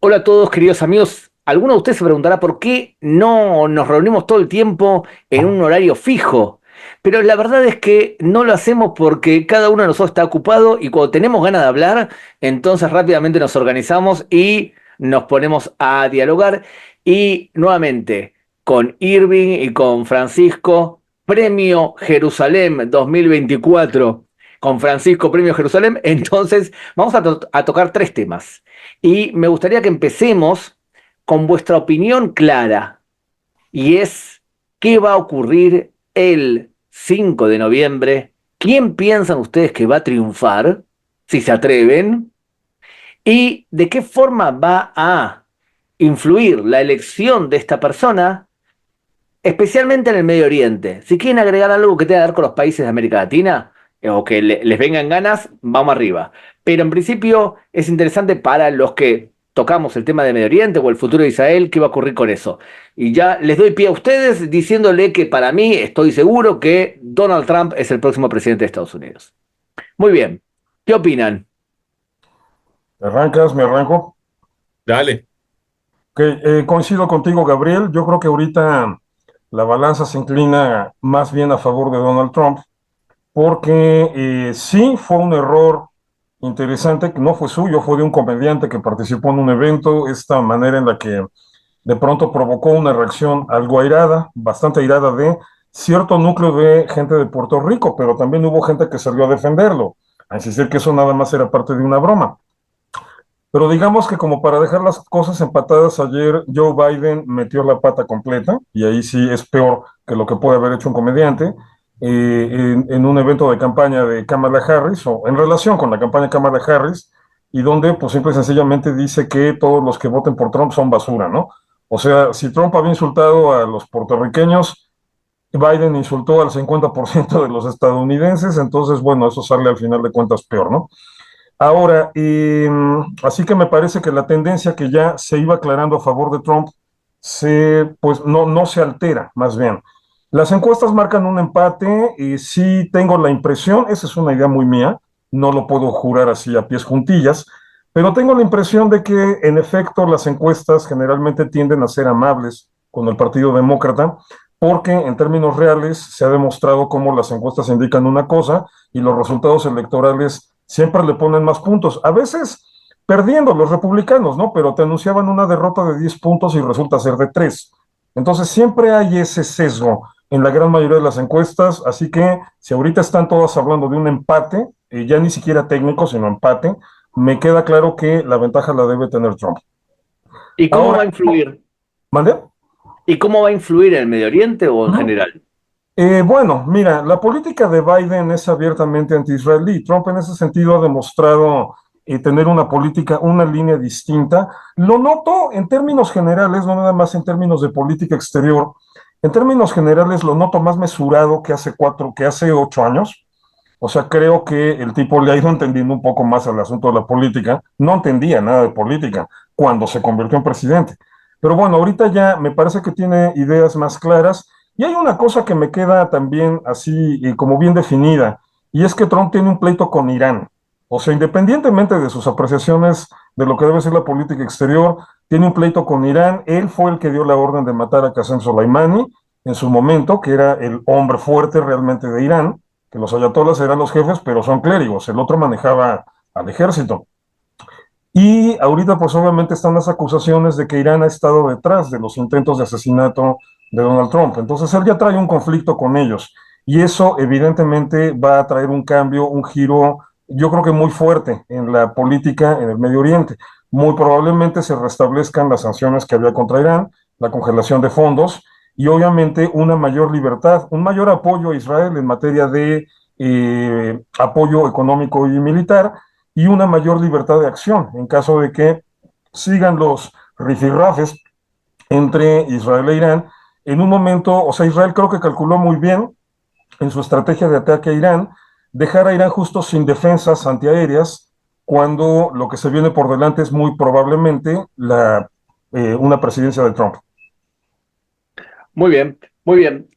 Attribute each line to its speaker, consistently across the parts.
Speaker 1: Hola a todos, queridos amigos. Alguno de ustedes se preguntará por qué no nos reunimos todo el tiempo en un horario fijo. Pero la verdad es que no lo hacemos porque cada uno de nosotros está ocupado y cuando tenemos ganas de hablar, entonces rápidamente nos organizamos y nos ponemos a dialogar. Y nuevamente, con Irving y con Francisco, Premio Jerusalén 2024, con Francisco Premio Jerusalén, entonces vamos a tocar tres temas. Y me gustaría que empecemos con vuestra opinión clara, y es qué va a ocurrir el 5 de noviembre, quién piensan ustedes que va a triunfar, si se atreven, y de qué forma va a influir la elección de esta persona, especialmente en el Medio Oriente. Si quieren agregar algo que tenga que ver con los países de América Latina, o que les vengan ganas, vamos arriba. Pero en principio es interesante para los que tocamos el tema de Medio Oriente o el futuro de Israel, qué va a ocurrir con eso. Y ya les doy pie a ustedes diciéndole que para mí estoy seguro que Donald Trump es el próximo presidente de Estados Unidos. Muy bien, ¿qué opinan?
Speaker 2: ¿Me arrancas? ¿Me arranco?
Speaker 3: Dale.
Speaker 2: Coincido contigo, Gabriel. Yo creo que ahorita la balanza se inclina más bien a favor de Donald Trump, porque sí fue un error interesante, que no fue suyo, fue de un comediante que participó en un evento, esta manera en la que de pronto provocó una reacción algo airada, bastante airada de cierto núcleo de gente de Puerto Rico, pero también hubo gente que salió a defenderlo, a insistir que eso nada más era parte de una broma. Pero digamos que como para dejar las cosas empatadas, ayer Joe Biden metió la pata completa, y ahí sí es peor que lo que puede haber hecho un comediante, en un evento de campaña de Kamala Harris, o en relación con la campaña de Kamala Harris, y donde pues simple y sencillamente dice que todos los que voten por Trump son basura, ¿no? O sea, si Trump había insultado a los puertorriqueños, Biden insultó al 50% de los estadounidenses, entonces bueno, eso sale al final de cuentas peor, ¿no? Ahora, así que me parece que la tendencia que ya se iba aclarando a favor de Trump pues no se altera, más bien. Las encuestas marcan un empate y sí tengo la impresión, esa es una idea muy mía, no lo puedo jurar así a pies juntillas, pero tengo la impresión de que en efecto las encuestas generalmente tienden a ser amables con el Partido Demócrata, porque en términos reales se ha demostrado cómo las encuestas indican una cosa y los resultados electorales siempre le ponen más puntos. A veces perdiendo los republicanos, ¿no? Pero te anunciaban una derrota de 10 puntos y resulta ser de 3. Entonces siempre hay ese sesgo en la gran mayoría de las encuestas, así que si ahorita están todas hablando de un empate, ya ni siquiera técnico, sino empate, me queda claro que la ventaja la debe tener Trump.
Speaker 1: ¿Y cómo va
Speaker 2: Ahora,
Speaker 1: a influir?
Speaker 2: ¿mande?
Speaker 1: ¿Y cómo va a influir en el Medio Oriente o
Speaker 2: Uh
Speaker 1: en
Speaker 2: -huh.
Speaker 1: general?
Speaker 2: Bueno, mira, la política de Biden es abiertamente anti-israelí. Trump en ese sentido ha demostrado tener una política, una línea distinta. Lo noto en términos generales, no nada más en términos de política exterior. En términos generales lo noto más mesurado que hace 8 años. O sea, creo que el tipo le ha ido entendiendo un poco más al asunto de la política. No entendía nada de política cuando se convirtió en presidente. Pero bueno, ahorita ya me parece que tiene ideas más claras. Y hay una cosa que me queda también así como bien definida, y es que Trump tiene un pleito con Irán. O sea, independientemente de sus apreciaciones de lo que debe ser la política exterior, tiene un pleito con Irán. Él fue el que dio la orden de matar a Qasem Soleimani en su momento, que era el hombre fuerte realmente de Irán, que los ayatolas eran los jefes, pero son clérigos, el otro manejaba al ejército. Y ahorita pues obviamente están las acusaciones de que Irán ha estado detrás de los intentos de asesinato de Donald Trump. Entonces él ya trae un conflicto con ellos. Y eso evidentemente va a traer un cambio, un giro, yo creo que muy fuerte en la política en el Medio Oriente. Muy probablemente se restablezcan las sanciones que había contra Irán, la congelación de fondos y obviamente una mayor libertad, un mayor apoyo a Israel en materia de apoyo económico y militar y una mayor libertad de acción en caso de que sigan los rifirrafes entre Israel e Irán. En un momento, o sea, Israel creo que calculó muy bien en su estrategia de ataque a Irán, dejar a Irán justo sin defensas antiaéreas, cuando lo que se viene por delante es muy probablemente una presidencia de Trump.
Speaker 1: Muy bien, muy bien.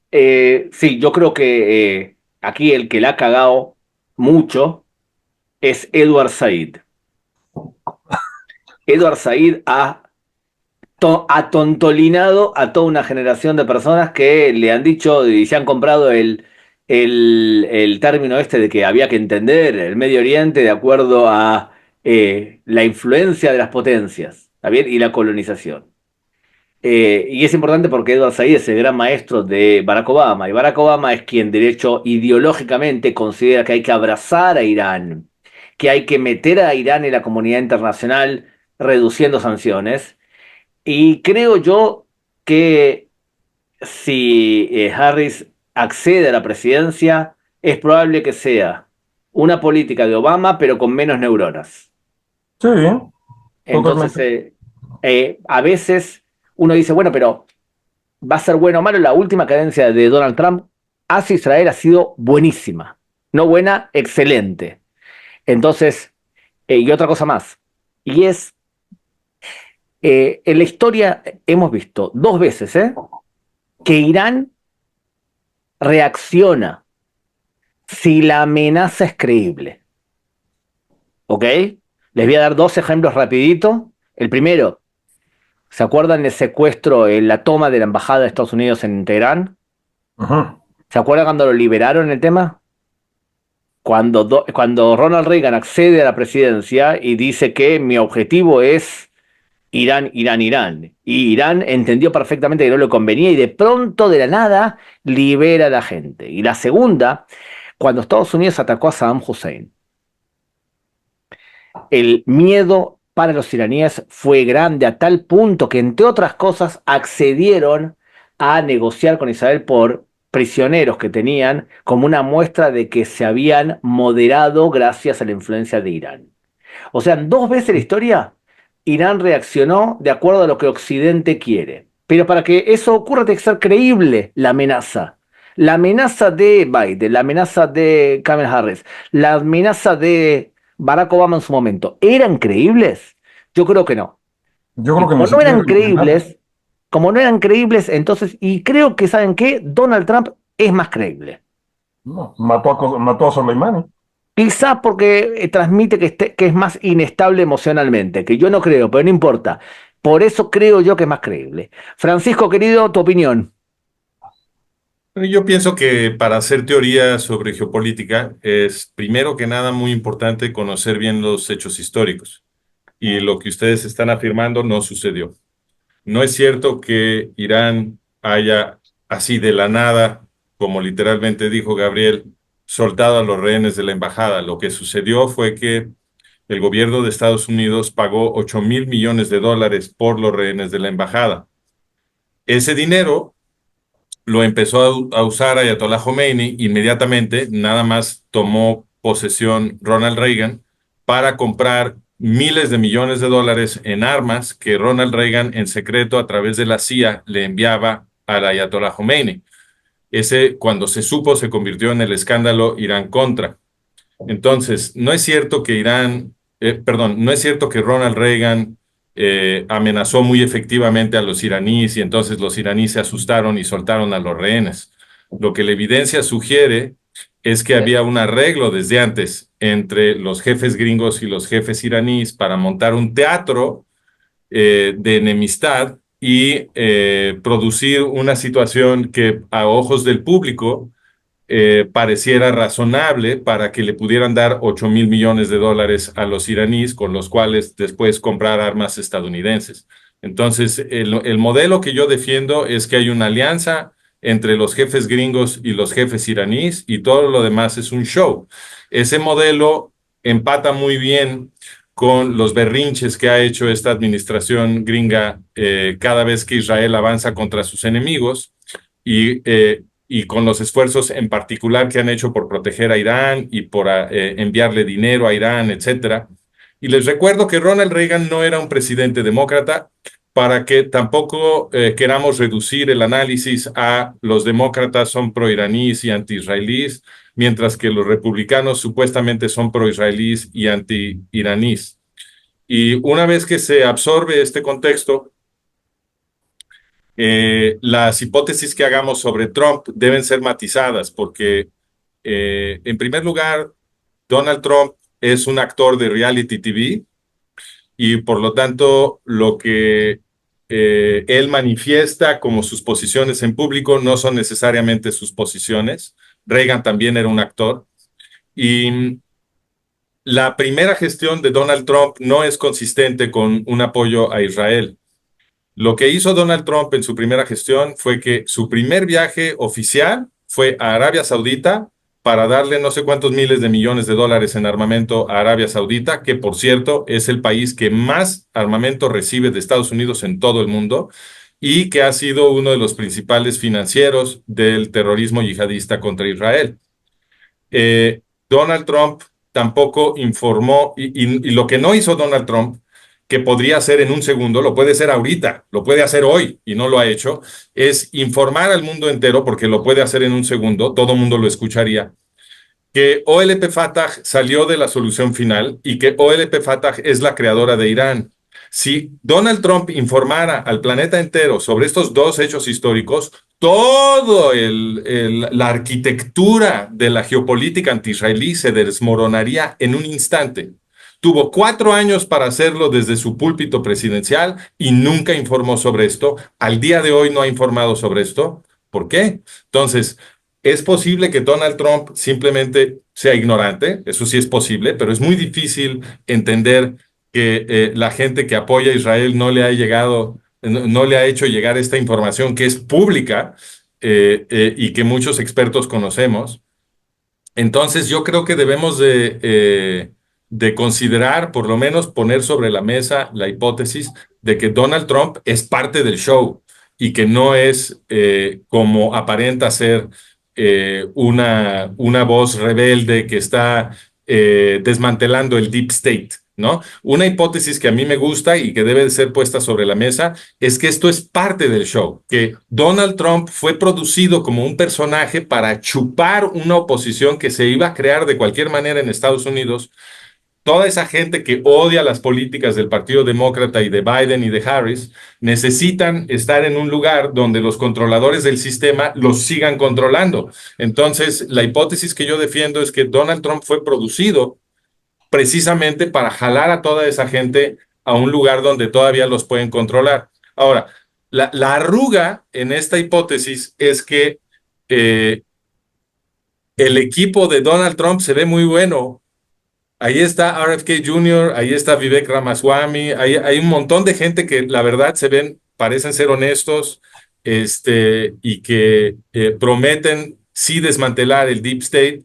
Speaker 1: Sí, yo creo que aquí el que la ha cagado mucho es Edward Said. Edward Said ha atontolinado a toda una generación de personas que le han dicho y se han comprado el término este de que había que entender el Medio Oriente de acuerdo a la influencia de las potencias, ¿está bien? Y la colonización. Y es importante porque Edward Said es el gran maestro de Barack Obama, y Barack Obama es quien, de hecho, ideológicamente considera que hay que abrazar a Irán, que hay que meter a Irán en la comunidad internacional reduciendo sanciones. Y creo yo que si Harris accede a la presidencia, es probable que sea una política de Obama, pero con menos neuronas.
Speaker 2: Sí,
Speaker 1: Entonces,
Speaker 2: totalmente.
Speaker 1: a veces uno dice, bueno, pero va a ser bueno o malo. La última cadencia de Donald Trump hacia Israel ha sido buenísima. No buena, excelente. Entonces, y otra cosa más, y es, en la historia hemos visto dos veces, que Irán reacciona si la amenaza es creíble. ¿Ok? Les voy a dar dos ejemplos rapidito. El primero, ¿se acuerdan del secuestro, la toma de la embajada de Estados Unidos en Teherán?
Speaker 2: Ujú.
Speaker 1: ¿Se acuerdan cuando lo liberaron el tema? Cuando Ronald Reagan accede a la presidencia y dice que mi objetivo es Irán, Irán, Irán. Y Irán entendió perfectamente que no le convenía y de pronto, de la nada, libera a la gente. Y la segunda, cuando Estados Unidos atacó a Saddam Hussein. El miedo para los iraníes fue grande a tal punto que, entre otras cosas, accedieron a negociar con Israel por prisioneros que tenían como una muestra de que se habían moderado gracias a la influencia de Irán. O sea, dos veces en la historia, Irán reaccionó de acuerdo a lo que Occidente quiere. Pero para que eso ocurra tiene que ser creíble la amenaza. La amenaza de Biden, la amenaza de Kamala Harris, la amenaza de Barack Obama en su momento, ¿eran creíbles? Yo creo que no.
Speaker 2: Yo
Speaker 1: Y
Speaker 2: creo que ni
Speaker 1: como no
Speaker 2: siquiera
Speaker 1: eran
Speaker 2: iluminado.
Speaker 1: creíbles, como no eran creíbles, entonces, y creo que, ¿saben qué? Donald Trump es más creíble.
Speaker 2: No, mató a Soleimani.
Speaker 1: Quizás porque transmite que es más inestable emocionalmente, que yo no creo, pero no importa. Por eso creo yo que es más creíble. Francisco, querido, tu opinión.
Speaker 3: Bueno, yo pienso que para hacer teoría sobre geopolítica es primero que nada muy importante conocer bien los hechos históricos. Y lo que ustedes están afirmando no sucedió. No es cierto que Irán haya así de la nada, como literalmente dijo Gabriel, soltado a los rehenes de la embajada. Lo que sucedió fue que el gobierno de Estados Unidos pagó 8.000 millones de dólares por los rehenes de la embajada. Ese dinero lo empezó a usar Ayatollah Khomeini inmediatamente, nada más tomó posesión Ronald Reagan para comprar miles de millones de dólares en armas que Ronald Reagan en secreto a través de la CIA le enviaba al Ayatollah Khomeini. Ese, cuando se supo, se convirtió en el escándalo Irán-Contra. Entonces, no es cierto que no es cierto que Ronald Reagan amenazó muy efectivamente a los iraníes y entonces los iraníes se asustaron y soltaron a los rehenes. Lo que la evidencia sugiere es que había un arreglo desde antes entre los jefes gringos y los jefes iraníes para montar un teatro de enemistad y producir una situación que a ojos del público pareciera razonable para que le pudieran dar 8.000 millones de dólares a los iraníes, con los cuales después comprar armas estadounidenses. Entonces, el modelo que yo defiendo es que hay una alianza entre los jefes gringos y los jefes iraníes y todo lo demás es un show. Ese modelo empata muy bien con los berrinches que ha hecho esta administración gringa cada vez que Israel avanza contra sus enemigos y con los esfuerzos en particular que han hecho por proteger a Irán y por enviarle dinero a Irán, etcétera. Y les recuerdo que Ronald Reagan no era un presidente demócrata, para que tampoco queramos reducir el análisis a los demócratas son pro-iraníes y anti-israelíes, mientras que los republicanos supuestamente son pro-israelíes y anti-iraníes. Y una vez que se absorbe este contexto, las hipótesis que hagamos sobre Trump deben ser matizadas porque, en primer lugar, Donald Trump es un actor de reality TV y por lo tanto lo que él manifiesta como sus posiciones en público no son necesariamente sus posiciones. Reagan también era un actor y la primera gestión de Donald Trump no es consistente con un apoyo a Israel. Lo que hizo Donald Trump en su primera gestión fue que su primer viaje oficial fue a Arabia Saudita para darle no sé cuántos miles de millones de dólares en armamento a Arabia Saudita, que por cierto es el país que más armamento recibe de Estados Unidos en todo el mundo y que ha sido uno de los principales financieros del terrorismo yihadista contra Israel. Donald Trump tampoco informó, y lo que no hizo Donald Trump, que podría hacer en un segundo, lo puede hacer ahorita, lo puede hacer hoy, y no lo ha hecho, es informar al mundo entero, porque lo puede hacer en un segundo, todo mundo lo escucharía, que OLP Fatah salió de la solución final y que OLP Fatah es la creadora de Irán. Si Donald Trump informara al planeta entero sobre estos dos hechos históricos, toda la arquitectura de la geopolítica anti-israelí se desmoronaría en un instante. Tuvo 4 años para hacerlo desde su púlpito presidencial y nunca informó sobre esto. Al día de hoy no ha informado sobre esto. ¿Por qué? Entonces, es posible que Donald Trump simplemente sea ignorante, eso sí es posible, pero es muy difícil entender que la gente que apoya a Israel no le ha llegado, no le ha hecho llegar esta información que es pública y que muchos expertos conocemos. Entonces yo creo que debemos de considerar, por lo menos poner sobre la mesa la hipótesis de que Donald Trump es parte del show y que no es como aparenta ser una voz rebelde que está desmantelando el deep state, ¿no? Una hipótesis que a mí me gusta y que debe de ser puesta sobre la mesa es que esto es parte del show, que Donald Trump fue producido como un personaje para chupar una oposición que se iba a crear de cualquier manera en Estados Unidos. Toda esa gente que odia las políticas del Partido Demócrata y de Biden y de Harris necesitan estar en un lugar donde los controladores del sistema los sigan controlando. Entonces, la hipótesis que yo defiendo es que Donald Trump fue producido precisamente para jalar a toda esa gente a un lugar donde todavía los pueden controlar. Ahora, la arruga en esta hipótesis es que eh, el equipo de Donald Trump se ve muy bueno. Ahí está RFK Jr., ahí está Vivek Ramaswamy, hay un montón de gente que la verdad se ven, parecen ser honestos, y que prometen sí desmantelar el deep state,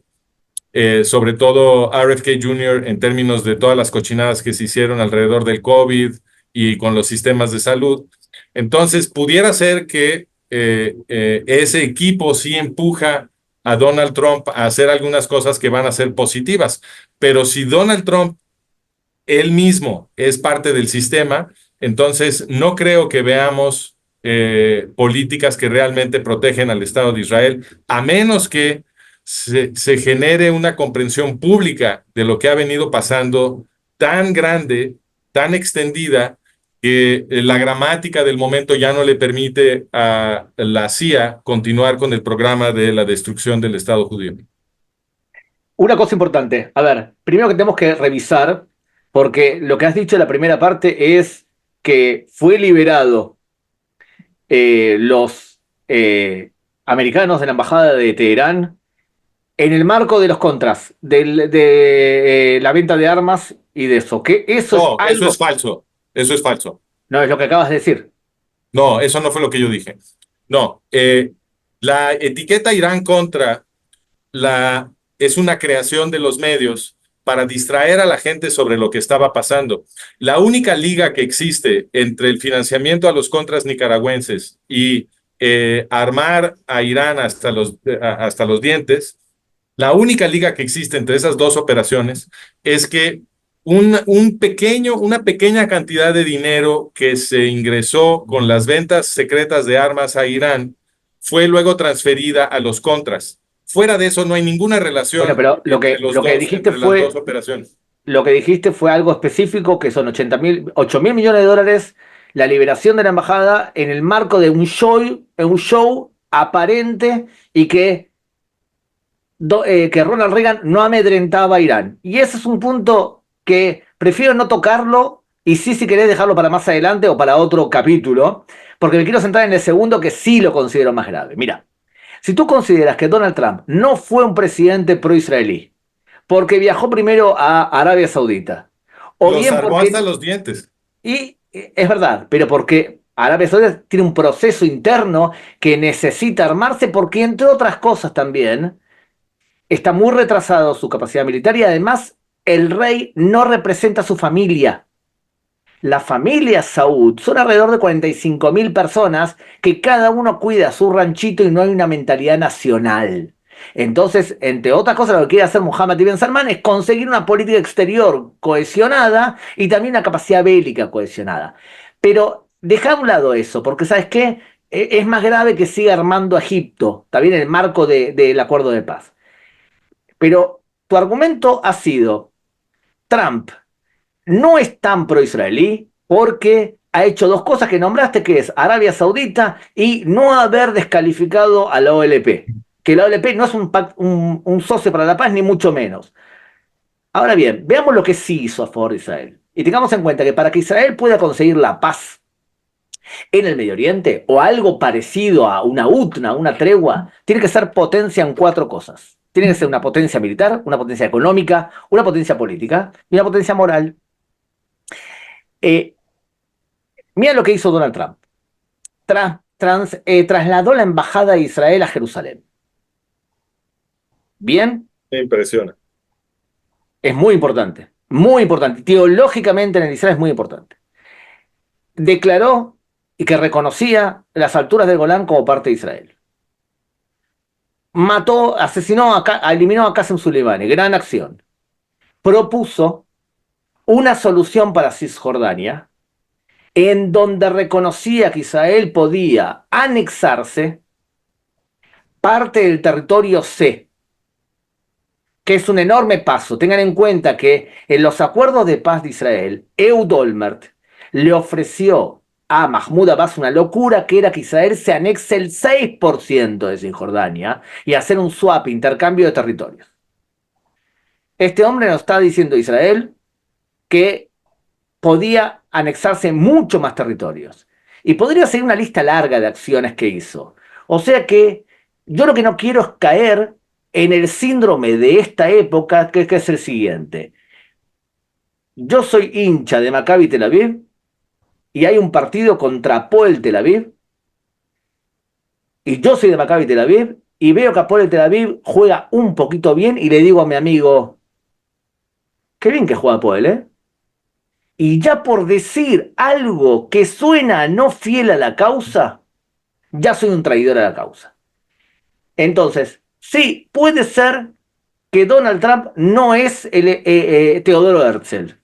Speaker 3: sobre todo RFK Jr. en términos de todas las cochinadas que se hicieron alrededor del COVID y con los sistemas de salud. Entonces, pudiera ser que ese equipo sí empuja a Donald Trump a hacer algunas cosas que van a ser positivas, pero si Donald Trump él mismo es parte del sistema, entonces no creo que veamos políticas que realmente protegen al Estado de Israel, a menos que se genere una comprensión pública de lo que ha venido pasando tan grande, tan extendida, que la gramática del momento ya no le permite a la CIA continuar con el programa de la destrucción del Estado judío.
Speaker 1: Una cosa importante, a ver, primero que tenemos que revisar, porque lo que has dicho en la primera parte es que fue liberado los americanos de la embajada de Teherán en el marco de los contras, de la venta de armas y de eso, que eso es
Speaker 3: No, eso
Speaker 1: algo,
Speaker 3: es falso. Eso es falso.
Speaker 1: no es lo que acabas de decir.
Speaker 3: No, eso no fue lo que yo dije. No, la etiqueta Irán contra es una creación de los medios para distraer a la gente sobre lo que estaba pasando. La única liga que existe entre el financiamiento a los contras nicaragüenses y armar a Irán hasta los dientes, la única liga que existe entre esas dos operaciones es que una pequeña cantidad de dinero que se ingresó con las ventas secretas de armas a Irán fue luego transferida a los contras. Fuera de eso no hay ninguna
Speaker 1: Bueno,
Speaker 3: relación
Speaker 1: pero
Speaker 3: entre las dos operaciones.
Speaker 1: lo que dijiste fue algo específico, que son 8.000 millones de dólares, la liberación de la embajada en el marco de un show aparente y que Ronald Reagan no amedrentaba a Irán. Y ese es un punto que prefiero no tocarlo Y sí, si querés dejarlo para más adelante o para otro capítulo, porque me quiero centrar en el segundo que sí lo considero más grave. Mira, si tú consideras que Donald Trump no fue un presidente pro-israelí, porque viajó primero a Arabia Saudita, o
Speaker 3: Lo
Speaker 1: bien
Speaker 3: salvó hasta
Speaker 1: porque,
Speaker 3: los dientes.
Speaker 1: y es verdad, pero porque Arabia Saudita tiene un proceso interno que necesita armarse, porque entre otras cosas también está muy retrasado su capacidad militar y además el rey no representa a su familia. La familia Saud son alrededor de 45.000 personas que cada uno cuida su ranchito y no hay una mentalidad nacional. Entonces, entre otras cosas, lo que quiere hacer Mohammed ibn Salman es conseguir una política exterior cohesionada y también una capacidad bélica cohesionada. Pero deja a un lado eso, porque ¿sabes qué? Es más grave que siga armando a Egipto, también en el marco del acuerdo de paz. Pero tu argumento ha sido, Trump no es tan pro-israelí porque ha hecho dos cosas que nombraste, que es Arabia Saudita y no haber descalificado a la OLP. Que la OLP no es un socio para la paz, ni mucho menos. Ahora bien, veamos lo que sí hizo a favor de Israel. Y tengamos en cuenta que para que Israel pueda conseguir la paz en el Medio Oriente, o algo parecido a una UTNA, una tregua, tiene que ser potencia en cuatro cosas. Tiene que ser una potencia militar, una potencia económica, una potencia política y una potencia moral. Eh, Mira lo que hizo Donald Trump. Trasladó la embajada de Israel a Jerusalén. Bien,
Speaker 3: Me impresiona.
Speaker 1: es muy importante. Muy importante. Teológicamente en el Israel es muy importante. Declaró y que reconocía las alturas del Golán como parte de Israel. Mató, asesinó, eliminó a Qasem Soleimani. Gran acción. Propuso una solución para Cisjordania en donde reconocía que Israel podía anexarse parte del territorio C, que es un enorme paso. Tengan en cuenta que en los acuerdos de paz de Israel, Ehud Olmert le ofreció a Mahmoud Abbas una locura, que era que Israel se anexe el 6% de Cisjordania y hacer un swap, intercambio de territorios. Este hombre nos está diciendo a Israel que podía anexarse mucho más territorios. Y podría ser una lista larga de acciones que hizo. O sea que yo lo que no quiero es caer en el síndrome de esta época, que es el siguiente. Yo soy hincha de Maccabi Tel Aviv y hay un partido contra Hapoel Tel Aviv y yo soy de Maccabi Tel Aviv y veo que Hapoel Tel Aviv juega un poquito bien y le digo a mi amigo, qué bien que juega Hapoel, ¿eh? Y ya por decir algo que suena no fiel a la causa, ya soy un traidor a la causa. Entonces, sí, puede ser que Donald Trump no es Teodoro Herzl,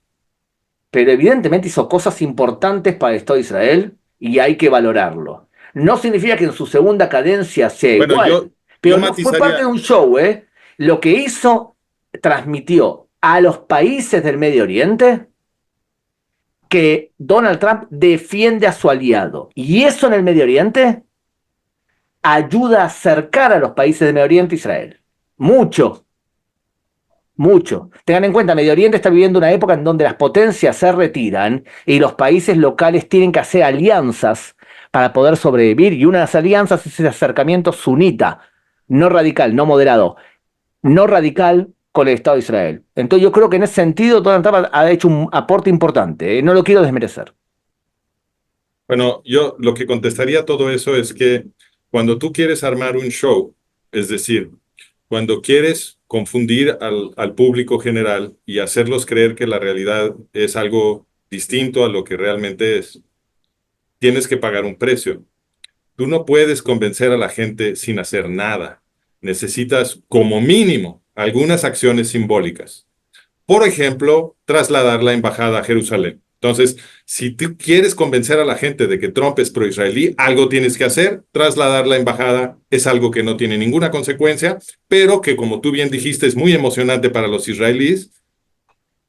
Speaker 1: pero evidentemente hizo cosas importantes para el Estado de Israel y hay que valorarlo. No significa que en su segunda cadencia sea
Speaker 3: Bueno,
Speaker 1: igual,
Speaker 3: yo
Speaker 1: pero no fue parte de
Speaker 3: matizaría,
Speaker 1: un show, ¿eh? Lo que hizo, transmitió a los países del Medio Oriente que Donald Trump defiende a su aliado. Y eso en el Medio Oriente ayuda a acercar a los países del Medio Oriente a Israel. Mucho, mucho. Tengan en cuenta, Medio Oriente está viviendo una época en donde las potencias se retiran y los países locales tienen que hacer alianzas para poder sobrevivir. Y una de las alianzas es ese acercamiento sunita, no radical, no moderado, no radical con el Estado de Israel. Entonces yo creo que en ese sentido Donald Trump ha hecho un aporte importante. No lo quiero desmerecer.
Speaker 3: bueno, yo lo que contestaría a todo eso es que cuando tú quieres armar un show, es decir, cuando quieres confundir al público general y hacerlos creer que la realidad es algo distinto a lo que realmente es, tienes que pagar un precio. Tú no puedes convencer a la gente sin hacer nada. Necesitas, como mínimo, algunas acciones simbólicas. Por ejemplo, trasladar la embajada a Jerusalén. Entonces, si tú quieres convencer a la gente de que Trump es pro-israelí, algo tienes que hacer. Trasladar la embajada es algo que no tiene ninguna consecuencia, pero que, como tú bien dijiste, es muy emocionante para los israelíes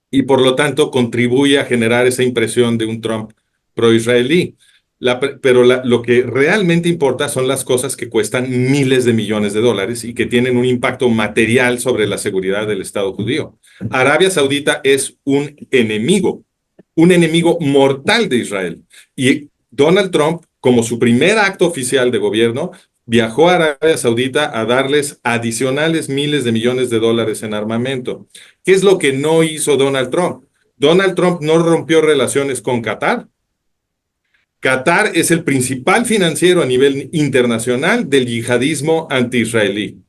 Speaker 3: y por lo tanto contribuye a generar esa impresión de un Trump pro-israelí. Lo que realmente importa son las cosas que cuestan miles de millones de dólares y que tienen un impacto material sobre la seguridad del Estado judío. Arabia Saudita es un enemigo un enemigo mortal de Israel. Y Donald Trump, como su primer acto oficial de gobierno, viajó a Arabia Saudita a darles adicionales miles de millones de dólares en armamento. ¿Qué es lo que no hizo Donald Trump? Donald Trump no rompió relaciones con Qatar. Qatar es el principal financiero a nivel internacional del yihadismo anti-israelí.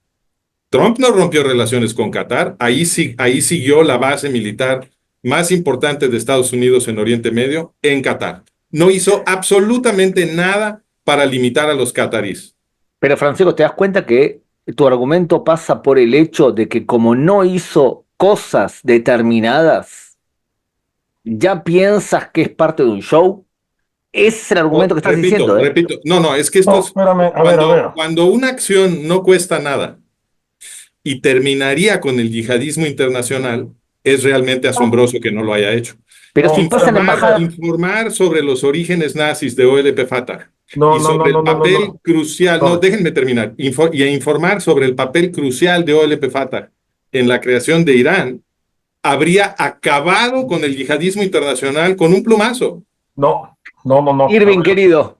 Speaker 3: Trump no rompió relaciones con Qatar, ahí siguió la base militar más importante de Estados Unidos en Oriente Medio, en Qatar. No hizo absolutamente nada para limitar a los qataríes.
Speaker 1: Pero Francisco, ¿te das cuenta que tu argumento pasa por el hecho de que como no hizo cosas determinadas, ya piensas que es parte de un show? Ese es el argumento que estás
Speaker 3: Repito,
Speaker 1: diciendo, ¿eh?
Speaker 3: repito, no, es que esto
Speaker 2: No,
Speaker 3: es
Speaker 2: espérame, a ver.
Speaker 3: cuando una acción no cuesta nada y terminaría con el yihadismo internacional, es realmente asombroso que no lo haya hecho.
Speaker 1: Pero
Speaker 2: No,
Speaker 1: si pasa en la embajada,
Speaker 3: Informar sobre los orígenes nazis de OLP Fatah
Speaker 2: no,
Speaker 3: y
Speaker 2: no, no,
Speaker 3: sobre el
Speaker 2: no, no, no,
Speaker 3: papel
Speaker 2: no.
Speaker 3: crucial, no,
Speaker 2: No,
Speaker 3: déjenme terminar, y a informar sobre el papel crucial de OLP Fatah en la creación de Irán, habría acabado con el yihadismo internacional con un plumazo.
Speaker 2: no.
Speaker 1: Irving, querido,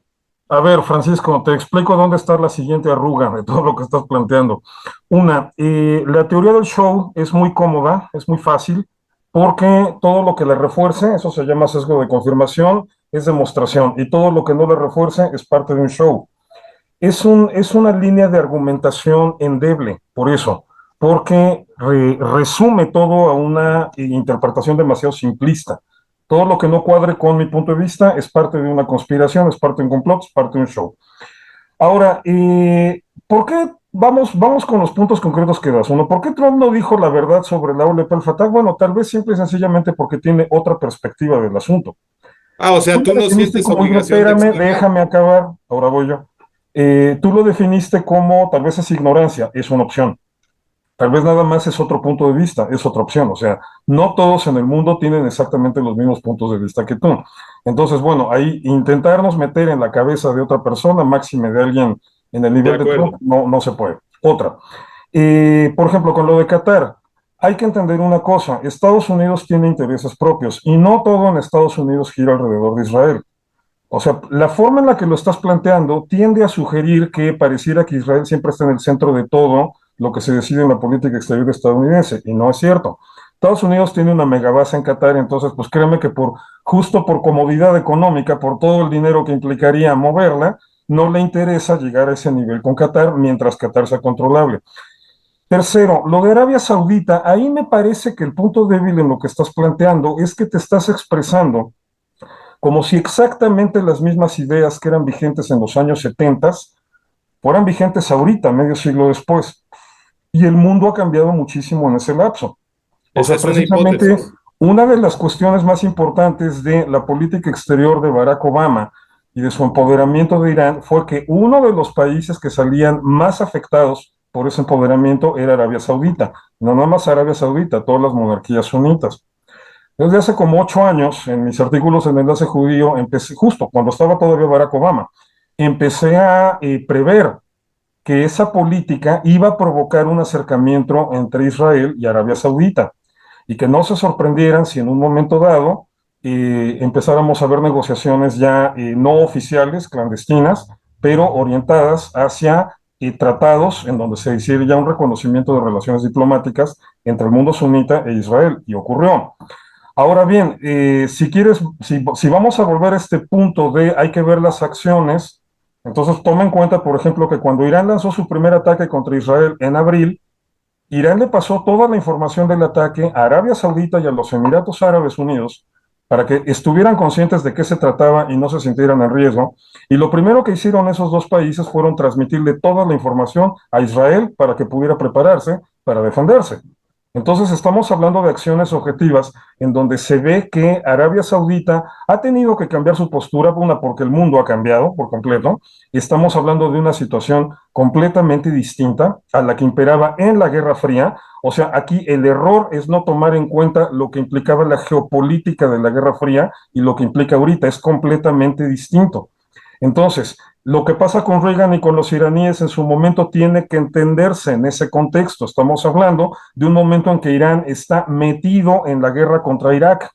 Speaker 2: A ver, Francisco, te explico dónde está la siguiente arruga de todo lo que estás planteando. Una, la teoría del show es muy cómoda, es muy fácil, porque todo lo que le refuerce, eso se llama sesgo de confirmación, es demostración, y todo lo que no le refuerce es parte de un show. Es una línea de argumentación endeble, por eso, porque resume todo a una interpretación demasiado simplista. Todo lo que no cuadre con mi punto de vista es parte de una conspiración, es parte de un complot, es parte de un show. Ahora, ¿por qué? Vamos con los puntos concretos que das. Uno, ¿por qué Trump no dijo la verdad sobre la OLP al Fatah? Bueno, tal vez simple y sencillamente porque tiene otra perspectiva del asunto.
Speaker 3: O sea,
Speaker 2: Tú
Speaker 3: tú
Speaker 2: lo
Speaker 3: no
Speaker 2: definiste
Speaker 3: sientes
Speaker 2: como,
Speaker 3: obligación de
Speaker 2: espérame,
Speaker 3: explicar.
Speaker 2: déjame acabar, ahora voy yo. Tú lo definiste como tal vez es ignorancia, es una opción. Tal vez nada más es otro punto de vista, es otra opción. O sea, no todos en el mundo tienen exactamente los mismos puntos de vista que tú. Entonces, bueno, ahí intentarnos meter en la cabeza de otra persona, máxime de alguien en el
Speaker 3: De
Speaker 2: nivel de Trump,
Speaker 3: acuerdo.
Speaker 2: no se puede. Otra. Por ejemplo, con lo de Qatar, hay que entender una cosa, Estados Unidos tiene intereses propios y no todo en Estados Unidos gira alrededor de Israel. O sea, la forma en la que lo estás planteando tiende a sugerir que pareciera que Israel siempre está en el centro de todo lo que se decide en la política exterior estadounidense, y no es cierto. Estados Unidos tiene una megabase en Qatar, entonces, pues créeme que justo por comodidad económica, por todo el dinero que implicaría moverla, no le interesa llegar a ese nivel con Qatar mientras Qatar sea controlable. Tercero, lo de Arabia Saudita, ahí me parece que el punto débil en lo que estás planteando es que te estás expresando como si exactamente las mismas ideas que eran vigentes en los años 70 fueran vigentes ahorita, medio siglo después. Y el mundo ha cambiado muchísimo en ese lapso. O
Speaker 3: Esa
Speaker 2: sea,
Speaker 3: es una
Speaker 2: precisamente
Speaker 3: hipótesis.
Speaker 2: una de las cuestiones más importantes de la política exterior de Barack Obama y de su empoderamiento de Irán fue que uno de los países que salían más afectados por ese empoderamiento era Arabia Saudita. No nada más Arabia Saudita, todas las monarquías sunitas. Desde hace como 8 años, en mis artículos en Enlace Judío, empecé, justo cuando estaba todavía Barack Obama, empecé a prever que esa política iba a provocar un acercamiento entre Israel y Arabia Saudita y que no se sorprendieran si en un momento dado empezáramos a ver negociaciones ya no oficiales, clandestinas, pero orientadas hacia tratados en donde se hiciera ya un reconocimiento de relaciones diplomáticas entre el mundo sunita e Israel, y ocurrió. Ahora bien, si quieres, si vamos a volver a este punto de hay que ver las acciones, entonces toma en cuenta, por ejemplo, que cuando Irán lanzó su primer ataque contra Israel en abril, Irán le pasó toda la información del ataque a Arabia Saudita y a los Emiratos Árabes Unidos para que estuvieran conscientes de qué se trataba y no se sintieran en riesgo. Y lo primero que hicieron esos dos países fueron transmitirle toda la información a Israel para que pudiera prepararse para defenderse. Entonces estamos hablando de acciones objetivas en donde se ve que Arabia Saudita ha tenido que cambiar su postura, una porque el mundo ha cambiado por completo, y estamos hablando de una situación completamente distinta a la que imperaba en la Guerra Fría. O sea, aquí el error es no tomar en cuenta lo que implicaba la geopolítica de la Guerra Fría y lo que implica ahorita, es completamente distinto. Entonces, lo que pasa con Reagan y con los iraníes en su momento tiene que entenderse en ese contexto. Estamos hablando de un momento en que Irán está metido en la guerra contra Irak.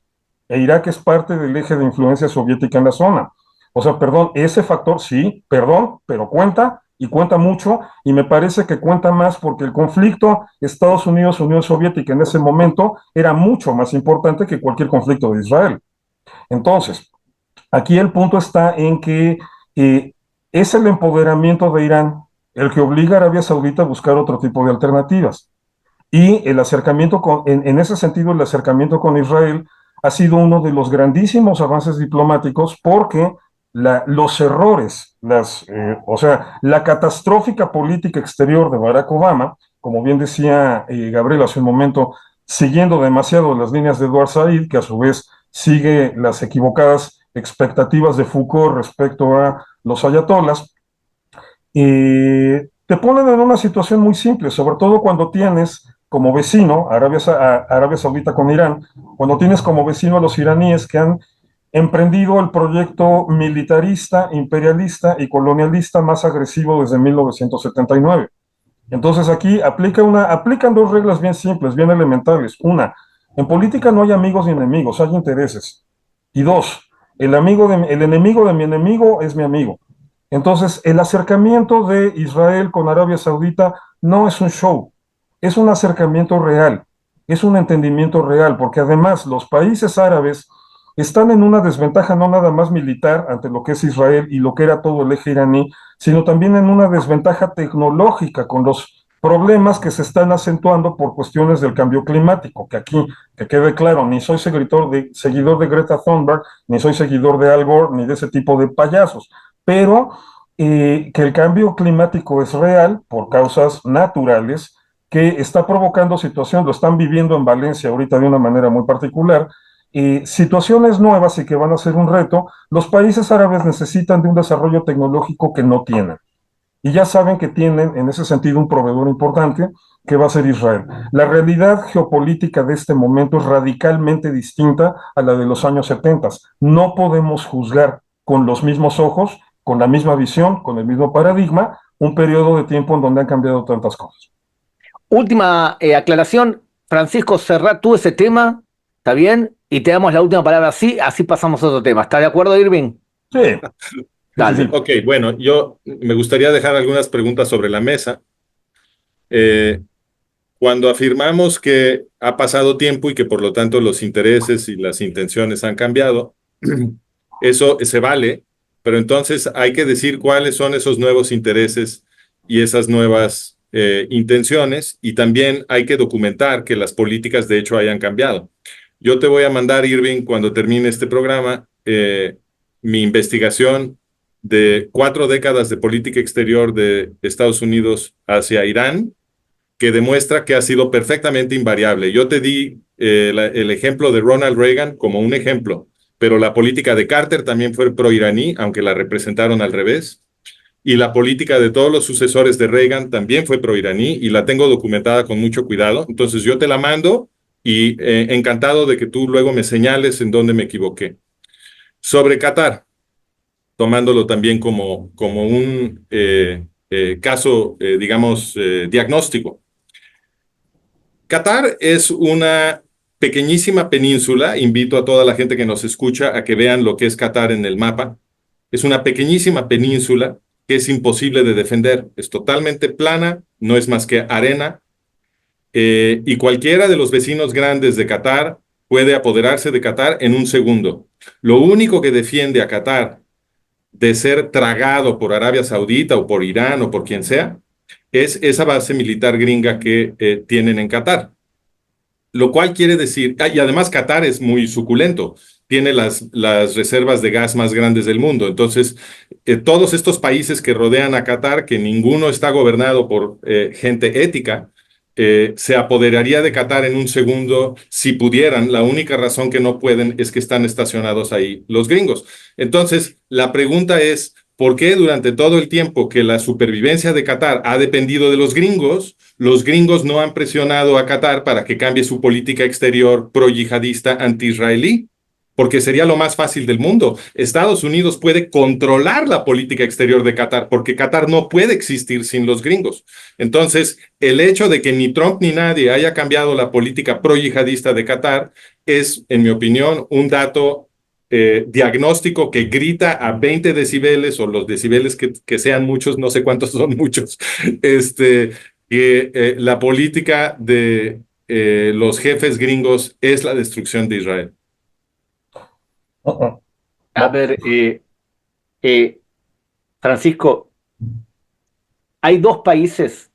Speaker 2: e Irak es parte del eje de influencia soviética en la zona. O sea, perdón, ese factor sí, perdón, pero cuenta y cuenta mucho, y me parece que cuenta más porque el conflicto Estados Unidos-Unión Soviética en ese momento era mucho más importante que cualquier conflicto de Israel. Entonces, aquí el punto está en que eh, es el empoderamiento de Irán el que obliga a Arabia Saudita a buscar otro tipo de alternativas. Y el acercamiento en ese sentido, el acercamiento con Israel ha sido uno de los grandísimos avances diplomáticos porque los errores, o sea, la catastrófica política exterior de Barack Obama, como bien decía Gabriel hace un momento, siguiendo demasiado las líneas de Edward Said, que a su vez sigue las equivocadas expectativas de Foucault respecto a los ayatolas, te ponen en una situación muy simple, sobre todo cuando tienes como vecino Arabia Saudita con Irán, cuando tienes como vecino a los iraníes que han emprendido el proyecto militarista, imperialista y colonialista más agresivo desde 1979. Entonces aquí aplican dos reglas bien simples, bien elementales. Una, en política no hay amigos ni enemigos, hay intereses. Y dos, el enemigo de mi enemigo es mi amigo. Entonces, el acercamiento de Israel con Arabia Saudita no es un show, es un acercamiento real, es un entendimiento real, porque además los países árabes están en una desventaja no nada más militar ante lo que es Israel y lo que era todo el eje iraní, sino también en una desventaja tecnológica con los problemas que se están acentuando por cuestiones del cambio climático, que aquí, que quede claro, ni soy seguidor de Greta Thunberg, ni soy seguidor de Al Gore, ni de ese tipo de payasos, pero que el cambio climático es real por causas naturales, que está provocando situaciones, lo están viviendo en Valencia ahorita de una manera muy particular, situaciones nuevas y que van a ser un reto. Los países árabes necesitan de un desarrollo tecnológico que no tienen. Y ya saben que tienen en ese sentido un proveedor importante que va a ser Israel. La realidad geopolítica de este momento es radicalmente distinta a la de los años 70. No podemos juzgar con los mismos ojos, con la misma visión, con el mismo paradigma, un periodo de tiempo en donde han cambiado tantas cosas.
Speaker 1: Última aclaración, Francisco, cerrá tú ese tema, ¿está bien? Y te damos la última palabra así pasamos a otro tema. ¿Está de acuerdo, Irving?
Speaker 2: Sí.
Speaker 1: Dale.
Speaker 2: Sí.
Speaker 3: Ok, bueno, yo me gustaría dejar algunas preguntas sobre la mesa. Cuando afirmamos que ha pasado tiempo y que por lo tanto los intereses y las intenciones han cambiado, eso se vale, pero entonces hay que decir cuáles son esos nuevos intereses y esas nuevas intenciones, y también hay que documentar que las políticas de hecho hayan cambiado. Yo te voy a mandar, Irving, cuando termine este programa, mi investigación de 4 décadas de política exterior de Estados Unidos hacia Irán, que demuestra que ha sido perfectamente invariable. Yo te di el ejemplo de Ronald Reagan como un ejemplo, pero la política de Carter también fue pro-iraní, aunque la representaron al revés. Y la política de todos los sucesores de Reagan también fue pro-iraní y la tengo documentada con mucho cuidado. Entonces yo te la mando y encantado de que tú luego me señales en dónde me equivoqué. Sobre Qatar, tomándolo también como un caso, digamos, diagnóstico. Qatar es una pequeñísima península. Invito a toda la gente que nos escucha a que vean lo que es Qatar en el mapa. Es una pequeñísima península que es imposible de defender. Es totalmente plana, no es más que arena. Y cualquiera de los vecinos grandes de Qatar puede apoderarse de Qatar en un segundo. Lo único que defiende a Qatar de ser tragado por Arabia Saudita o por Irán o por quien sea, es esa base militar gringa que tienen en Qatar. Lo cual quiere decir, y además Qatar es muy suculento, tiene las reservas de gas más grandes del mundo. Entonces, todos estos países que rodean a Qatar, que ninguno está gobernado por gente ética, se apoderaría de Qatar en un segundo si pudieran. La única razón que no pueden es que están estacionados ahí los gringos. Entonces, la pregunta es, ¿por qué durante todo el tiempo que la supervivencia de Qatar ha dependido de los gringos no han presionado a Qatar para que cambie su política exterior pro-yihadista anti-israelí? porque sería lo más fácil del mundo. Estados Unidos puede controlar la política exterior de Qatar, porque Qatar no puede existir sin los gringos. Entonces, el hecho de que ni Trump ni nadie haya cambiado la política pro-yihadista de Qatar es, en mi opinión, un dato diagnóstico que grita a 20 decibeles o los decibeles que sean muchos, no sé cuántos son muchos, que la política de los jefes gringos es la destrucción de Israel.
Speaker 1: A ver, eh, Francisco, hay dos países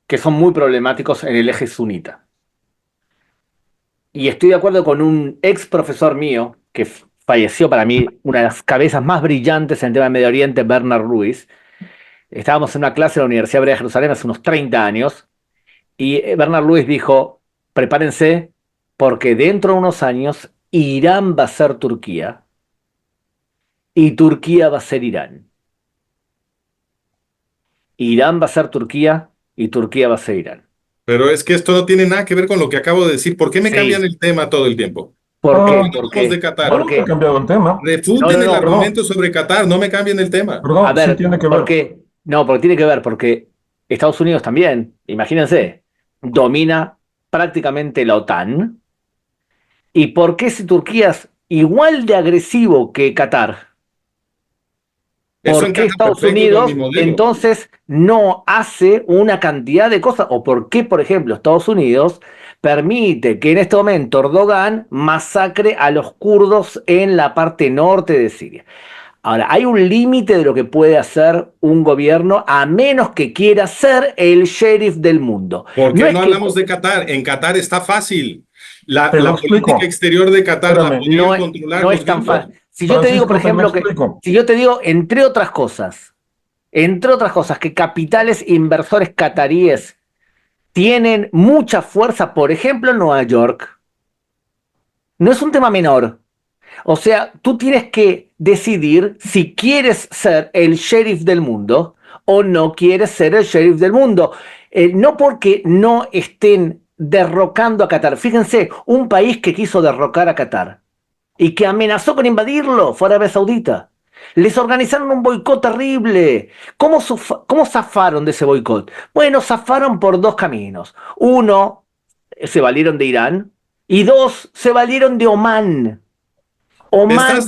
Speaker 1: que son muy problemáticos en el eje sunita. Y estoy de acuerdo con un ex profesor mío, que falleció para mí, una de las cabezas más brillantes en el tema de Medio Oriente, Bernard Lewis. Estábamos en una clase en la Universidad Hebrea de Jerusalén hace unos 30 años, y Bernard Lewis dijo, prepárense, porque dentro de unos años Irán va a ser Turquía, y Turquía va a ser Irán. Irán va a ser Turquía, y Turquía va a ser Irán.
Speaker 3: Pero es que esto no tiene nada que ver con lo que acabo de decir. ¿Por qué me
Speaker 1: Sí.
Speaker 3: cambian el tema todo el tiempo?
Speaker 1: ¿Por qué?
Speaker 3: No
Speaker 1: ¿Por
Speaker 3: hablamos
Speaker 1: qué?
Speaker 3: de Qatar.
Speaker 2: No, no he cambiado el tema.
Speaker 3: Refuten el
Speaker 1: No,
Speaker 3: argumento sobre Qatar, no me cambien el tema.
Speaker 1: A
Speaker 2: Perdón, sí
Speaker 1: ver,
Speaker 2: tiene que ver.
Speaker 1: porque tiene que ver, porque Estados Unidos también, imagínense, domina prácticamente la OTAN. ¿Y por qué si Turquía es igual de agresivo que Qatar?
Speaker 3: Eso
Speaker 1: ¿Por qué
Speaker 3: encaja
Speaker 1: Estados
Speaker 3: perfecto con mi
Speaker 1: Unidos
Speaker 3: modelo.
Speaker 1: entonces no hace una cantidad de cosas? ¿O por qué, por ejemplo, Estados Unidos permite que en este momento Erdogan masacre a los kurdos en la parte norte de Siria? Ahora, hay un límite de lo que puede hacer un gobierno a menos que quiera ser el sheriff del mundo.
Speaker 3: ¿Por qué
Speaker 1: No es
Speaker 3: no
Speaker 1: que
Speaker 3: hablamos de Qatar? En Qatar está fácil. La
Speaker 2: Te lo explico.
Speaker 3: política exterior de Qatar la
Speaker 2: Espérame.
Speaker 3: podrían
Speaker 1: no,
Speaker 3: controlar
Speaker 1: no
Speaker 3: los
Speaker 1: es tan
Speaker 3: gringos.
Speaker 1: fácil. Si yo te digo, por
Speaker 2: Francisco, te lo
Speaker 1: ejemplo, que
Speaker 2: explico.
Speaker 1: si yo te digo, entre otras cosas, que capitales inversores cataríes tienen mucha fuerza, por ejemplo, en Nueva York, no es un tema menor. O sea, tú tienes que decidir si quieres ser el sheriff del mundo o no quieres ser el sheriff del mundo. No porque no estén derrocando a Qatar. Fíjense, un país que quiso derrocar a Qatar y que amenazó con invadirlo fue Arabia Saudita. Les organizaron un boicot terrible. ¿Cómo zafaron de ese boicot? Bueno, zafaron por dos caminos. Uno, se valieron de Irán, y dos, se valieron de Omán. Omán,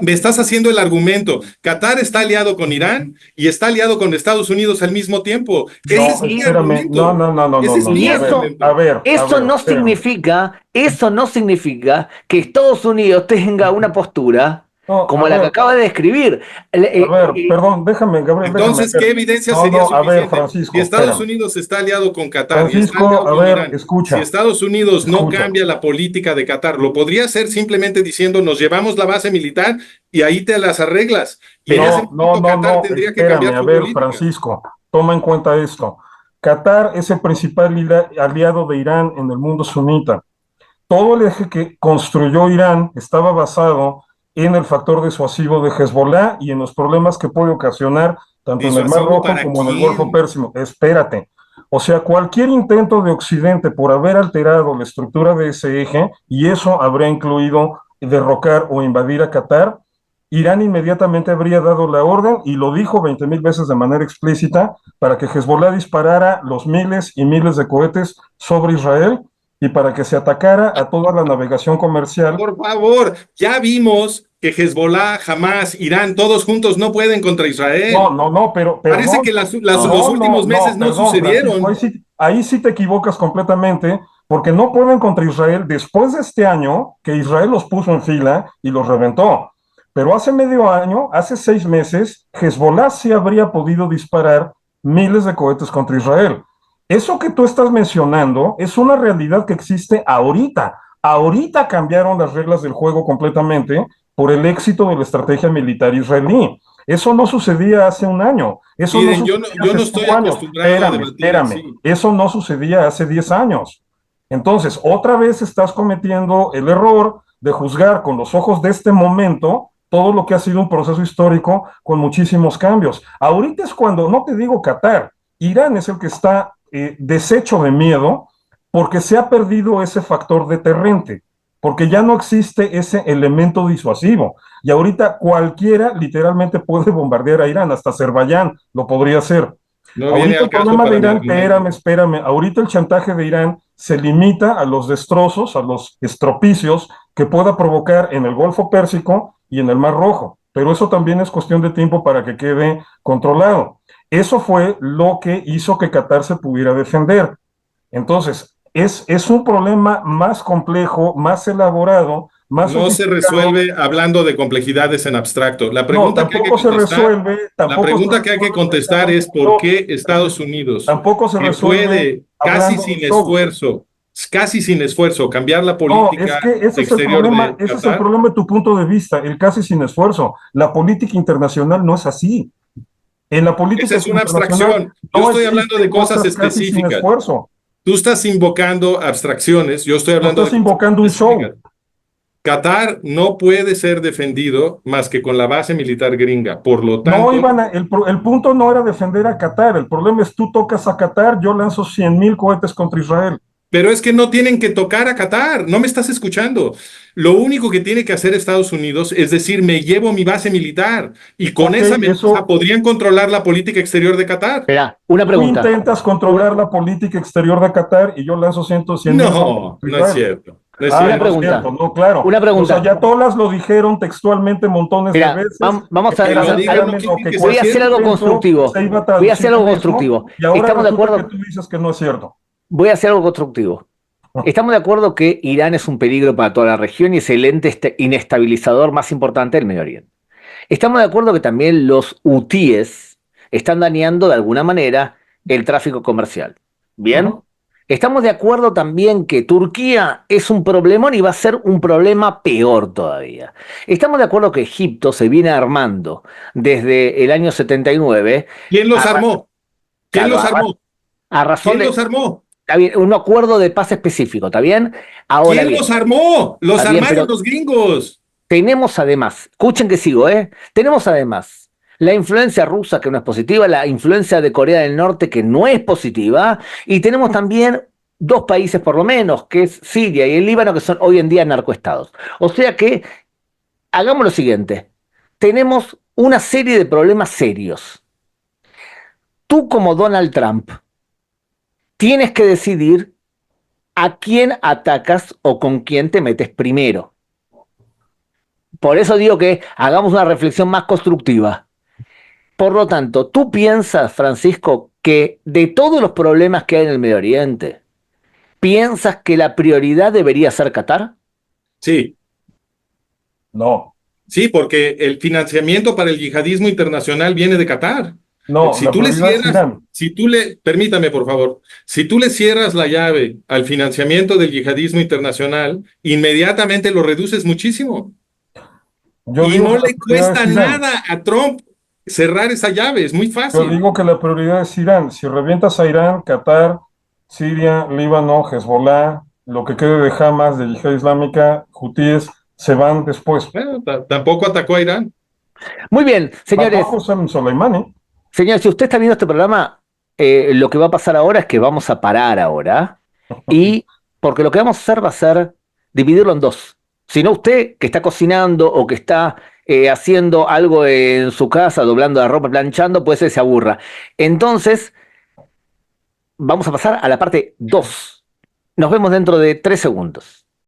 Speaker 3: Me estás haciendo el argumento. Qatar está aliado con Irán y está aliado con Estados Unidos al mismo tiempo. Ese
Speaker 2: No,
Speaker 3: es mi
Speaker 2: espérame.
Speaker 3: argumento.
Speaker 2: No.
Speaker 3: Ese es mi
Speaker 1: Y eso-
Speaker 3: argumento.
Speaker 2: A ver,
Speaker 1: eso no
Speaker 2: espérame.
Speaker 1: significa que Estados Unidos tenga una postura
Speaker 2: No,
Speaker 1: como
Speaker 2: a
Speaker 1: la que
Speaker 2: ver,
Speaker 1: acaba de describir.
Speaker 2: a ver, perdón, déjame, Gabriel,
Speaker 3: Entonces,
Speaker 2: déjame.
Speaker 3: ¿qué evidencia
Speaker 2: No,
Speaker 3: sería
Speaker 2: no, a ver,
Speaker 3: suficiente?
Speaker 2: Francisco,
Speaker 3: Si Estados
Speaker 2: espérame.
Speaker 3: Unidos está aliado con Qatar y está
Speaker 2: Francisco,
Speaker 3: aliado
Speaker 2: a
Speaker 3: con
Speaker 2: ver,
Speaker 3: Irán,
Speaker 2: escucha.
Speaker 3: si Estados Unidos no
Speaker 2: Escucha.
Speaker 3: cambia la política de Qatar, lo podría hacer simplemente diciendo nos llevamos la base militar y ahí te las arreglas. Y en ese momento Qatar tendría que
Speaker 2: espérame,
Speaker 3: cambiar
Speaker 2: a
Speaker 3: su
Speaker 2: ver,
Speaker 3: política.
Speaker 2: Francisco, toma en cuenta esto. Qatar es el principal aliado de Irán en el mundo sunita. Todo el eje que construyó Irán estaba basado en el factor disuasivo de Hezbollah y en los problemas que puede ocasionar tanto en el Mar
Speaker 3: ¿Disuasivo
Speaker 2: Rojo
Speaker 3: para
Speaker 2: como en el
Speaker 3: quién?
Speaker 2: Golfo Pérsico. Espérate. O sea, cualquier intento de Occidente por haber alterado la estructura de ese eje, y eso habría incluido derrocar o invadir a Qatar, Irán inmediatamente habría dado la orden, y lo dijo 20,000 veces de manera explícita, para que Hezbollah disparara los miles y miles de cohetes sobre Israel y para que se atacara a toda la navegación comercial.
Speaker 3: Por favor, ya vimos que Hezbollah, Hamas, Irán, todos juntos no pueden contra Israel.
Speaker 2: No, pero
Speaker 3: Parece que los últimos meses no sucedieron.
Speaker 2: Francisco, ahí sí te equivocas completamente, porque no pueden contra Israel después de este año que Israel los puso en fila y los reventó. Pero hace medio año, hace 6 meses, Hezbollah sí habría podido disparar miles de cohetes contra Israel. Eso que tú estás mencionando es una realidad que existe ahorita. Ahorita cambiaron las reglas del juego completamente por el éxito de la estrategia militar israelí. Eso no sucedía hace un año. Eso
Speaker 3: Miren,
Speaker 2: no
Speaker 3: yo
Speaker 2: sucedía
Speaker 3: no
Speaker 2: hace
Speaker 3: estoy
Speaker 2: 5 años.
Speaker 3: acostumbrado a debatir
Speaker 2: Espérame.
Speaker 3: así.
Speaker 2: Eso no sucedía hace 10 años. Entonces, otra vez estás cometiendo el error de juzgar con los ojos de este momento todo lo que ha sido un proceso histórico con muchísimos cambios. Ahorita es cuando, no te digo Qatar, Irán es el que está deshecho de miedo porque se ha perdido ese factor deterrente. porque ya no existe ese elemento disuasivo. Y ahorita cualquiera literalmente puede bombardear a Irán, hasta Azerbaiyán lo podría hacer.
Speaker 3: No viene
Speaker 2: Ahorita
Speaker 3: al
Speaker 2: el
Speaker 3: caso
Speaker 2: problema de
Speaker 3: para mi
Speaker 2: Irán,
Speaker 3: argumento.
Speaker 2: espérame, ahorita el chantaje de Irán se limita a los destrozos, a los estropicios que pueda provocar en el Golfo Pérsico y en el Mar Rojo, pero eso también es cuestión de tiempo para que quede controlado. Eso fue lo que hizo que Qatar se pudiera defender. Entonces, es un problema más complejo, más elaborado, más
Speaker 3: No se
Speaker 2: sofisticado.
Speaker 3: resuelve hablando de complejidades en abstracto.
Speaker 2: No,
Speaker 3: La
Speaker 2: tampoco se
Speaker 3: pregunta que hay que
Speaker 2: resuelve
Speaker 3: contestar
Speaker 2: pensando en
Speaker 3: es
Speaker 2: un
Speaker 3: por
Speaker 2: show.
Speaker 3: qué Estados Unidos,
Speaker 2: Tampoco se
Speaker 3: que
Speaker 2: resuelve
Speaker 3: puede
Speaker 2: hablando de un show.
Speaker 3: casi sin esfuerzo, cambiar la
Speaker 2: No, es
Speaker 3: política
Speaker 2: que
Speaker 3: exterior de
Speaker 2: ese es el
Speaker 3: Qatar.
Speaker 2: problema de tu punto de vista, el casi sin esfuerzo. La política internacional no es así. En la
Speaker 3: Esa
Speaker 2: política
Speaker 3: es una
Speaker 2: internacional
Speaker 3: abstracción. Yo
Speaker 2: no
Speaker 3: estoy hablando de
Speaker 2: existen
Speaker 3: cosas
Speaker 2: cosas casi sin
Speaker 3: específicas.
Speaker 2: esfuerzo.
Speaker 3: Tú estás invocando abstracciones, yo estoy
Speaker 2: No
Speaker 3: hablando de
Speaker 2: estás
Speaker 3: cosas
Speaker 2: invocando un show.
Speaker 3: específicas. Qatar no puede ser defendido más que con la base militar gringa. Por lo
Speaker 2: No
Speaker 3: tanto,
Speaker 2: iban el punto no era defender a Qatar, el problema es tú tocas a Qatar, yo lanzo 100,000 cohetes contra Israel.
Speaker 3: pero es que no tienen que tocar a Qatar, no me estás escuchando. Lo único que tiene que hacer Estados Unidos es decir, me llevo mi base militar y con
Speaker 2: Ok,
Speaker 3: esa amenaza
Speaker 2: eso,
Speaker 3: podrían controlar la política exterior de Qatar.
Speaker 1: Espera, una
Speaker 2: tú
Speaker 1: pregunta.
Speaker 2: intentas controlar la política exterior de Qatar y yo lanzo 100,000 bombas
Speaker 3: No,
Speaker 2: contra
Speaker 3: no es
Speaker 2: Israel.
Speaker 3: cierto, no es
Speaker 2: Ay,
Speaker 1: Una
Speaker 2: no
Speaker 3: cierto.
Speaker 2: es
Speaker 1: pregunta.
Speaker 2: cierto, no, claro.
Speaker 1: Una
Speaker 2: Los
Speaker 1: pregunta.
Speaker 2: ayatolas lo dijeron textualmente montones de
Speaker 1: Mira,
Speaker 2: veces.
Speaker 1: vamos a,
Speaker 3: Que lo
Speaker 2: Espérame,
Speaker 3: digan no
Speaker 2: espérame,
Speaker 3: quiere
Speaker 2: lo que
Speaker 3: que sea
Speaker 1: voy a hacer
Speaker 2: cualquier
Speaker 1: algo
Speaker 3: cierto.
Speaker 2: evento
Speaker 1: constructivo.
Speaker 2: se iba a
Speaker 1: Voy a
Speaker 2: traducir
Speaker 1: hacer algo
Speaker 2: en eso
Speaker 1: constructivo.
Speaker 2: y ahora
Speaker 1: Estamos de
Speaker 2: resulta que
Speaker 1: acuerdo.
Speaker 2: tú dices que no es cierto.
Speaker 1: Voy a hacer algo constructivo. Estamos de acuerdo que Irán es un peligro para toda la región y es el ente inestabilizador más importante del Medio Oriente. Estamos de acuerdo que también los hutíes están dañando de alguna manera el tráfico comercial. ¿Bien?
Speaker 2: Ujú.
Speaker 1: Estamos de acuerdo también que Turquía es un problemón y va a ser un problema peor todavía. Estamos de acuerdo que Egipto se viene armando desde el año 79
Speaker 3: ¿Quién los
Speaker 1: a,
Speaker 3: armó? ¿Quién
Speaker 1: claro,
Speaker 3: los armó?
Speaker 1: a razón
Speaker 3: ¿Quién los
Speaker 1: de
Speaker 3: armó?
Speaker 1: está bien, un acuerdo de paz específico, ¿está bien? Ahora
Speaker 3: ¿Quién
Speaker 1: bien,
Speaker 3: los armó? Los
Speaker 1: está bien,
Speaker 3: armaron
Speaker 1: pero
Speaker 3: los gringos.
Speaker 1: tenemos además, escuchen que sigo, ¿eh? Tenemos además la influencia rusa que no es positiva, la influencia de Corea del Norte que no es positiva, y tenemos también dos países por lo menos, que es Siria y el Líbano, que son hoy en día narcoestados. O sea que hagamos lo siguiente, tenemos una serie de problemas serios. Tú como Donald Trump tienes que decidir a quién atacas o con quién te metes primero. Por eso digo que hagamos una reflexión más constructiva. Por lo tanto, ¿tú piensas, Francisco, que de todos los problemas que hay en el Medio Oriente, piensas que la prioridad debería ser Qatar?
Speaker 3: Sí,
Speaker 2: No,
Speaker 3: sí, porque el financiamiento para el yihadismo internacional viene de Qatar.
Speaker 2: no, la prioridad es Irán.
Speaker 3: Permítame por favor, si tú le cierras la llave al financiamiento del yihadismo internacional, inmediatamente lo reduces muchísimo.
Speaker 2: Yo
Speaker 3: Y
Speaker 2: digo
Speaker 3: no
Speaker 2: que la
Speaker 3: le
Speaker 2: prioridad
Speaker 3: cuesta
Speaker 2: es Irán.
Speaker 3: nada a Trump cerrar esa llave, es muy
Speaker 2: Yo
Speaker 3: fácil.
Speaker 2: digo que la prioridad es Irán. Si revientas a Irán, Qatar, Siria, Líbano, Hezbollah, lo que quede de Hamas, de Yihad Islámica, hutíes, se van después.
Speaker 3: Bueno, tampoco atacó a Irán.
Speaker 1: Muy bien, señores,
Speaker 2: Mató a Qasem Soleimani.
Speaker 1: señores, si usted está viendo este programa, lo que va a pasar ahora es que vamos a parar ahora y porque lo que vamos a hacer va a ser dividirlo en dos. Si no, usted que está cocinando o que está haciendo algo en su casa, doblando la ropa, planchando, puede ser que se aburra. Entonces, vamos a pasar a la parte 2. Nos vemos dentro de 3 segundos.